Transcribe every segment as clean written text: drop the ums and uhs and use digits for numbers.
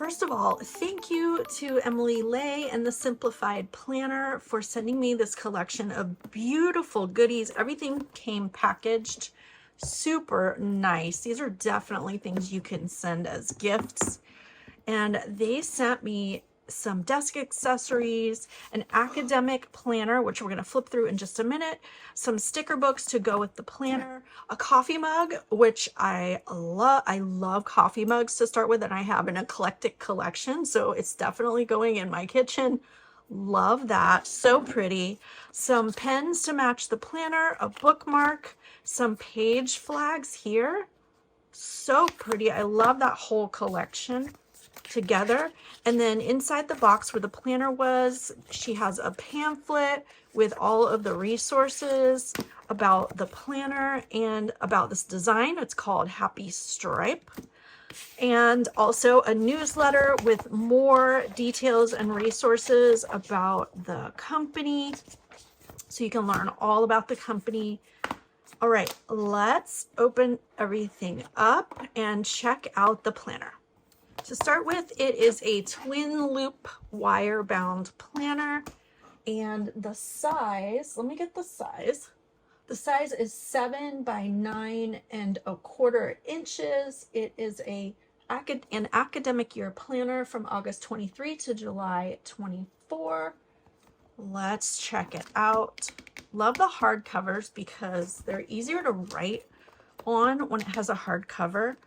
First of all, thank you to Emily Lay and the Simplified Planner for sending me this collection of beautiful goodies. Everything came packaged super nice. These are definitely things you can send as gifts. And they sent me some desk accessories, an academic planner, which we're going to flip through in just a minute, some sticker books to go with the planner, a coffee mug, which I love. I love coffee mugs to start with, and I have an eclectic collection, so it's definitely going in my kitchen. Love that. So pretty. Some pens to match the planner, a bookmark, some page flags here. So pretty. I love that whole collection together. And then inside the box where the planner was, she has a pamphlet with all of the resources about the planner and about this design. It's called Happy Stripe. And also a newsletter with more details and resources about the company, so you can learn all about the company. All right, let's open everything up and check out the planner. To start with, it is a twin loop wire bound planner, and the size, let me get the size. The size is 7 by 9¼ inches. It is an academic year planner from August 23 to July 24. Let's check it out. Love the hardcovers because they're easier to write on when it has a hardcover.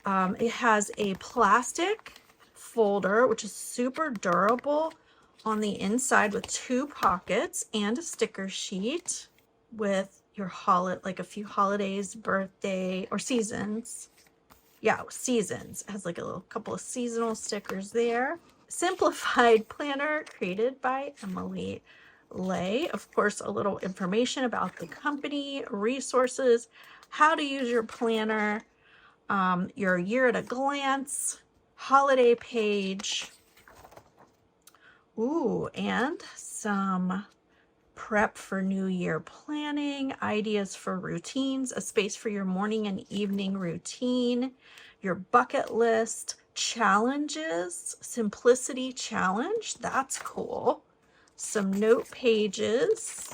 It has a plastic folder, which is super durable on the inside with 2 pockets and a sticker sheet with your like a few holidays, birthday, or seasons. Yeah, seasons. It has like a little couple of seasonal stickers there. Simplified planner created by Emily Lay. Of course, a little information about the company, resources, how to use your planner, your year at a glance, holiday page. Ooh, and some prep for New Year planning, ideas for routines, a space for your morning and evening routine, your bucket list, challenges, simplicity challenge. That's cool. Some note pages.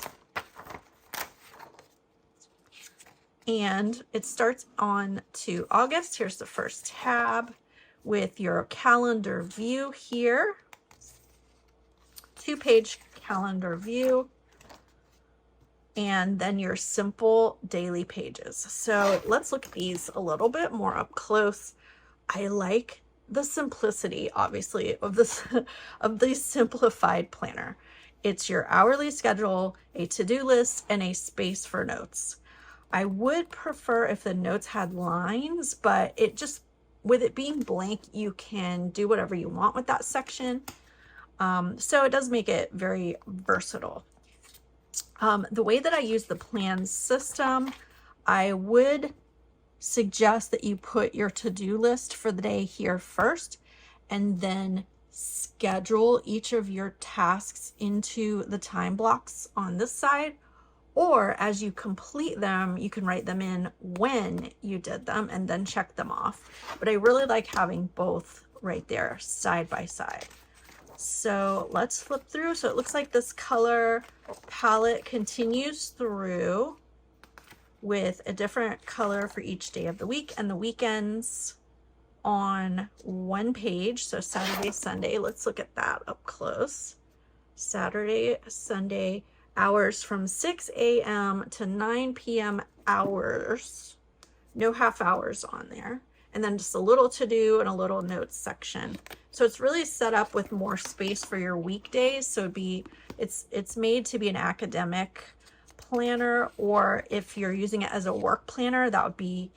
And it starts on to August. Here's the first tab with your calendar view here. 2-page calendar view. And then your simple daily pages. So let's look at these a little bit more up close. I like the simplicity, obviously, of this of the simplified planner. It's your hourly schedule, a to-do list, and a space for notes. I would prefer if the notes had lines, but it just, with it being blank, you can do whatever you want with that section. So it does make it very versatile. The way that I use the plan system, I would suggest that you put your to-do list for the day here first, and then schedule each of your tasks into the time blocks on this side. Or as you complete them, you can write them in when you did them and then check them off. But I really like having both right there side by side. So let's flip through. So it looks like this color palette continues through with a different color for each day of the week, and the weekends on one page. So Saturday, Sunday, let's look at that up close. Saturday, Sunday, hours from 6 a.m. to 9 p.m. hours. No half hours on there. And then just a little to do and a little notes section. So it's really set up with more space for your weekdays. So it's made to be an academic planner, or if you're using it as a work planner, that would be,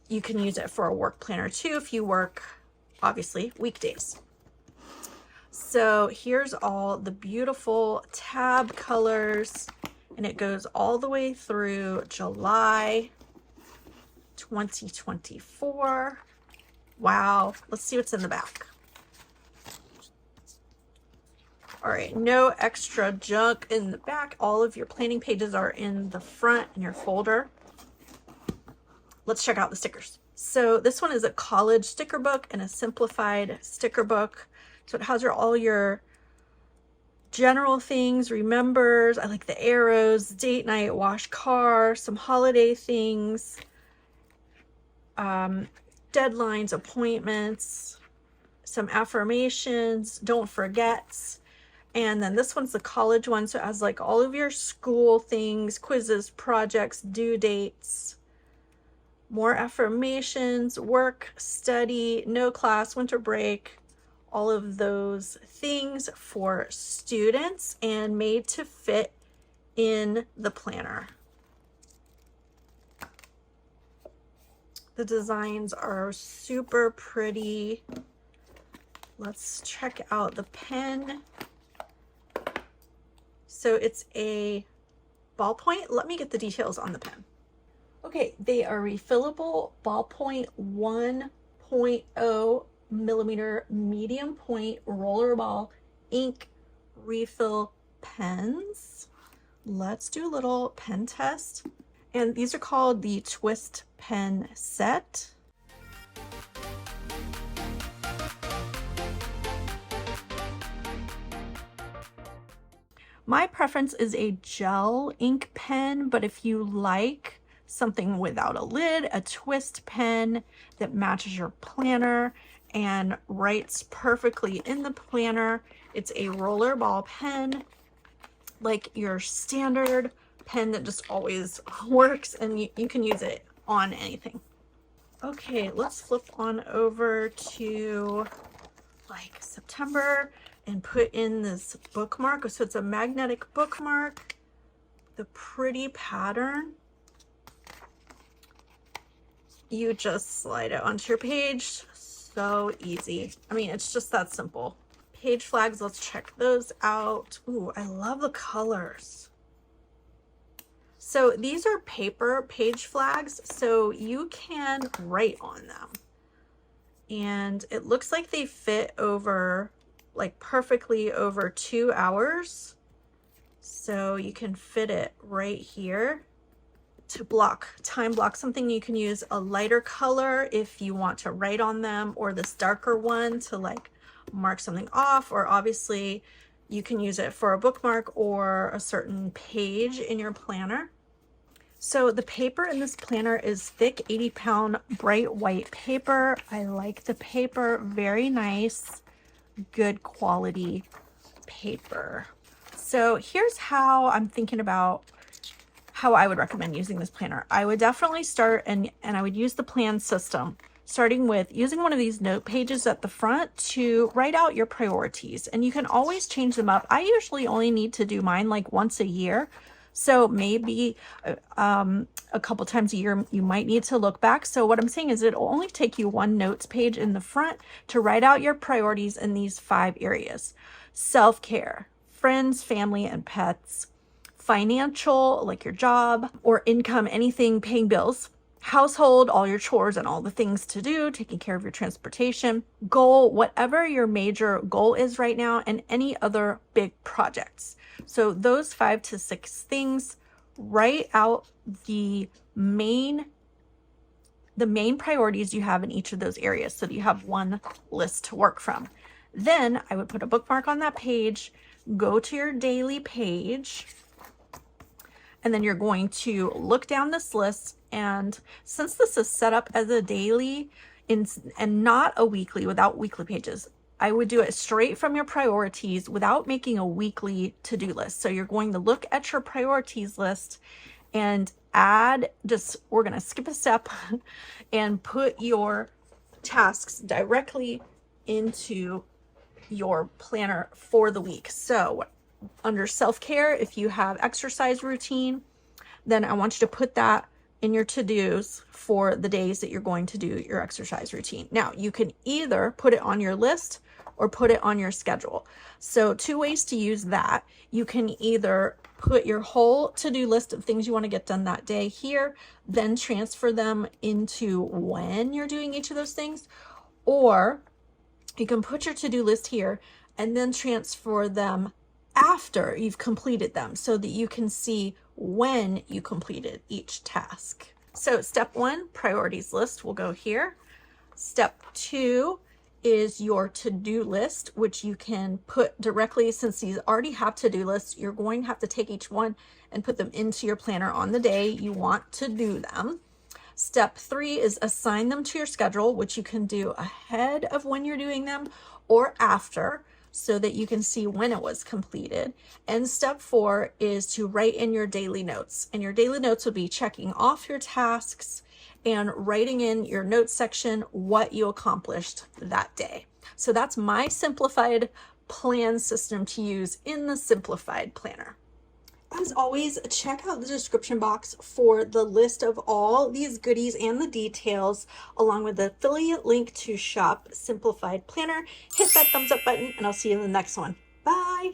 you can use it for a work planner too if you work, obviously, weekdays. So here's all the beautiful tab colors, and it goes all the way through July 2024. Wow. Let's see what's in the back. All right, no extra junk in the back. All of your planning pages are in the front in your folder. Let's check out the stickers. So this one is a college sticker book and a simplified sticker book. So it has all your general things, remembers. I like the arrows, date night, wash car, some holiday things, deadlines, appointments, some affirmations, don't forgets. And then this one's the college one, so it has like all of your school things, quizzes, projects, due dates, more affirmations, work, study, no class, winter break, all of those things for students and made to fit in the planner. The designs are super pretty. Let's check out the pen. So it's a ballpoint. Let me get the details on the pen. Okay, they are refillable ballpoint 1.0 millimeter medium point rollerball ink refill pens. Let's do a little pen test. And these are called the Twist Pen Set. My preference is a gel ink pen, but if you like something without a lid, a twist pen that matches your planner and writes perfectly in the planner, it's a rollerball pen, like your standard pen that just always works, and you can use it on anything. Okay, let's flip on over to like September and put in this bookmark. So it's a magnetic bookmark, the pretty pattern. You just slide it onto your page. So easy. I mean, it's just that simple. Page flags, let's check those out. Ooh, I love the colors. So these are paper page flags, so you can write on them. And it looks like they fit over, like perfectly over 2 hours. So you can fit it right here. To time block something, you can use a lighter color if you want to write on them, or this darker one to like mark something off, or obviously you can use it for a bookmark or a certain page in your planner. So the paper in this planner is thick 80-pound bright white paper. I like the paper, very nice, good quality paper. So here's how I'm thinking about how I would recommend using this planner. I would definitely start and I would use the plan system, starting with using one of these note pages at the front to write out your priorities. And you can always change them up. I usually only need to do mine like once a year. So maybe a couple times a year, you might need to look back. So what I'm saying is it'll only take you one notes page in the front to write out your priorities in these 5 areas. Self-care, friends, family, and pets. Financial, like your job or income, anything paying bills. Household, all your chores and all the things to do, taking care of your transportation. Goal, whatever your major goal is right now, and any other big projects. So those 5 to 6 things, write out the main priorities you have in each of those areas so that you have one list to work from. Then I would put a bookmark on that page, go to your daily page, and then you're going to look down this list. And since this is set up as a daily and not a weekly, without weekly pages, I would do it straight from your priorities without making a weekly to-do list. So you're going to look at your priorities list and we're going to skip a step and put your tasks directly into your planner for the week. So under self-care, if you have exercise routine, then I want you to put that in your to-dos for the days that you're going to do your exercise routine. Now, you can either put it on your list or put it on your schedule. So 2 ways to use that. You can either put your whole to-do list of things you want to get done that day here, then transfer them into when you're doing each of those things, or you can put your to-do list here and then transfer them after you've completed them so that you can see when you completed each task. So step 1, priorities list, will go here. Step 2 is your to-do list, which you can put directly, since these already have to-do lists, you're going to have to take each one and put them into your planner on the day you want to do them. Step 3 is assign them to your schedule, which you can do ahead of when you're doing them or after, so that you can see when it was completed. And step 4 is to write in your daily notes. And your daily notes would be checking off your tasks and writing in your notes section what you accomplished that day. So that's my simplified plan system to use in the Simplified Planner. As always, check out the description box for the list of all these goodies and the details, along with the affiliate link to shop Simplified Planner. Hit that thumbs up button, and I'll see you in the next one. Bye!